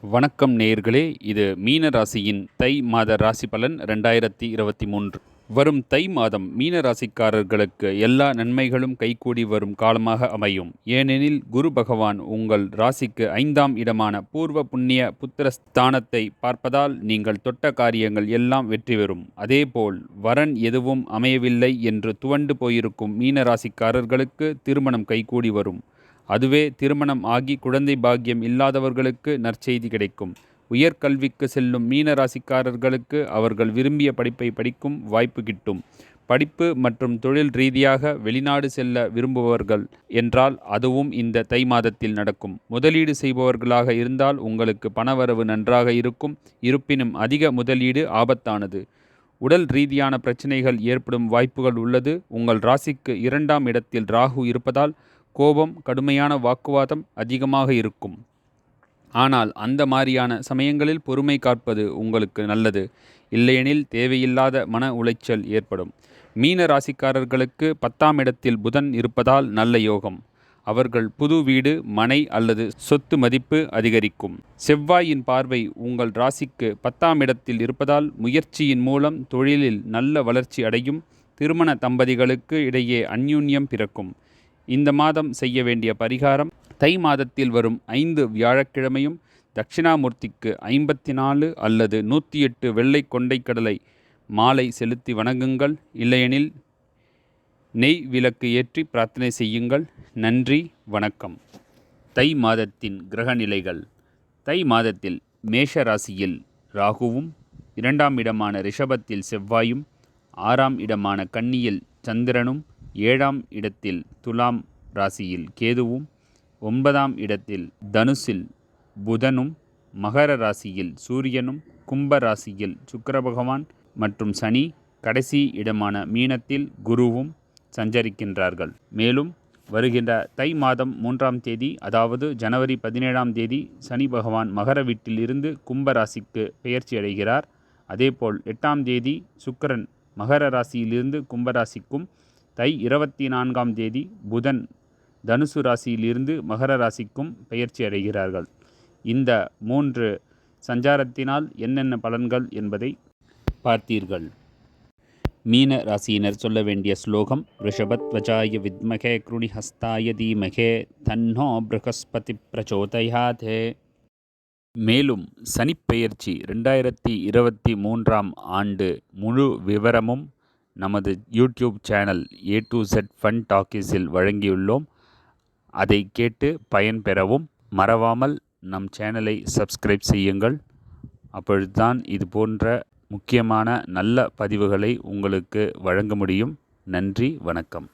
வணக்கம் நேயர்களே, இது மீன ராசியின் தை மாத ராசி பலன் 2023. வரும் தை மாதம் மீன ராசிக்காரர்களுக்கு எல்லா நன்மைகளும் கைகூடி வரும் காலமாக அமையும். ஏனெனில் குரு பகவான் உங்கள் ராசிக்கு 5ஆம் இடமான பூர்வ புண்ணிய புத்திரஸ்தானத்தை பார்ப்பதால் நீங்கள் தொட்ட காரியங்கள் எல்லாம் வெற்றி பெறும். அதேபோல் வரன் எதுவும் அமையவில்லை என்று துவண்டு போயிருக்கும் மீன ராசிக்காரர்களுக்கு திருமணம் கைகூடி வரும். அதுவே திருமணம் ஆகி குழந்தை பாக்கியம் இல்லாதவர்களுக்கு நற்செய்தி கிடைக்கும். உயர்கல்விக்கு செல்லும் மீன ராசிக்காரர்களுக்கு அவர்கள் விரும்பிய படிப்பை படிக்கும் வாய்ப்பு கிட்டும். படிப்பு மற்றும் தொழில் ரீதியாக வெளிநாடு செல்ல விரும்புபவர்கள் என்றால் அதுவும் இந்த தை மாதத்தில் நடக்கும். முதலீடு செய்பவர்களாக இருந்தால் உங்களுக்கு பணவரவு நன்றாக இருக்கும். இருப்பினும் அதிக முதலீடு ஆபத்தானது. உடல் ரீதியான பிரச்சனைகள் ஏற்படும் வாய்ப்புகள் உள்ளது. உங்கள் ராசிக்கு 2ஆம் இடத்தில் ராகு இருப்பதால் கோபம், கடுமையான வாக்குவாதம் அதிகமாக இருக்கும். ஆனால் அந்த மாதிரியான சமயங்களில் பொறுமை காப்பது உங்களுக்கு நல்லது. இல்லையெனில் தேவையில்லாத மன உளைச்சல் ஏற்படும். மீன ராசிக்காரர்களுக்கு 10ஆம் இடத்தில் புதன் இருப்பதால் நல்ல யோகம். அவர்கள் புது வீடு, மனை அல்லது சொத்து மதிப்பு அதிகரிக்கும். செவ்வாயின் பார்வை உங்கள் ராசிக்கு 10ஆம் இடத்தில் இருப்பதால் முயற்சியின் மூலம் தொழிலில் நல்ல வளர்ச்சி அடையும். திருமண தம்பதிகளுக்கு இடையே அந்யோன்யம் பிறக்கும். இந்த மாதம் செய்ய வேண்டிய பரிகாரம்: தை மாதத்தில் வரும் 5 வியாழக்கிழமையும் தட்சிணாமூர்த்திக்கு 54 அல்லது 108 வெள்ளை கொண்டைக்கடலை மாலை செலுத்தி வணங்குங்கள். இல்லையெனில் நெய் விளக்கு ஏற்றி பிரார்த்தனை செய்யுங்கள். நன்றி, வணக்கம். தை மாதத்தின் கிரக நிலைகள்: தை மாதத்தில் மேஷ ராசியில் ராகுவும், 2ஆம் இடமான ரிஷபத்தில் செவ்வாயும், 6ஆம் இடமான கன்னியில் சந்திரனும், 7ஆம் இடத்தில் துலாம் ராசியில் கேதுவும், 9ஆம் இடத்தில் தனுசில் புதனும், மகர ராசியில் சூரியனும், கும்ப ராசியில் சுக்கிர பகவான் மற்றும் சனி, கடைசி இடமான மீனத்தில் குருவும் சஞ்சரிக்கின்றார்கள். மேலும் வருகின்ற தை மாதம் 3ஆம் தேதி, அதாவது ஜனவரி 17ஆம் தேதி சனி பகவான் மகர வீட்டில் இருந்து கும்ப ராசிக்கு பெயர்ச்சி அடைகிறார். அதேபோல் 8ஆம் தேதி சுக்கிரன் மகர ராசியிலிருந்து கும்பராசிக்கும், தை 24ஆம் தேதி புதன் தனுசு ராசியிலிருந்து மகர ராசிக்கும் பெயர்ச்சி அடைகிறார்கள். இந்த 3 சஞ்சாரத்தினால் என்னென்ன பலன்கள் என்பதை பார்த்தீர்கள். மீன ராசியினர் சொல்ல வேண்டிய ஸ்லோகம்: ரிஷபத்வஜாய வித்மகே க்ருணிஹஸ்தாய தீமகே தன்னோ ப்ரஹஸ்பதி பிரச்சோதயாதே. மேலும் சனிப்பெயர்ச்சி 2023ஆம் ஆண்டு முழு விவரமும் நமது YouTube channel A to Z fun டாக்கீஸில் வழங்கியுள்ளோம். அதை கேட்டு பயன்பெறவும் மறவாமல் நம் சேனலை சப்ஸ்கிரைப் செய்யுங்கள். அப்பொழுதுதான் இது போன்ற முக்கியமான நல்ல பதிவுகளை உங்களுக்கு வழங்க முடியும். நன்றி, வணக்கம்.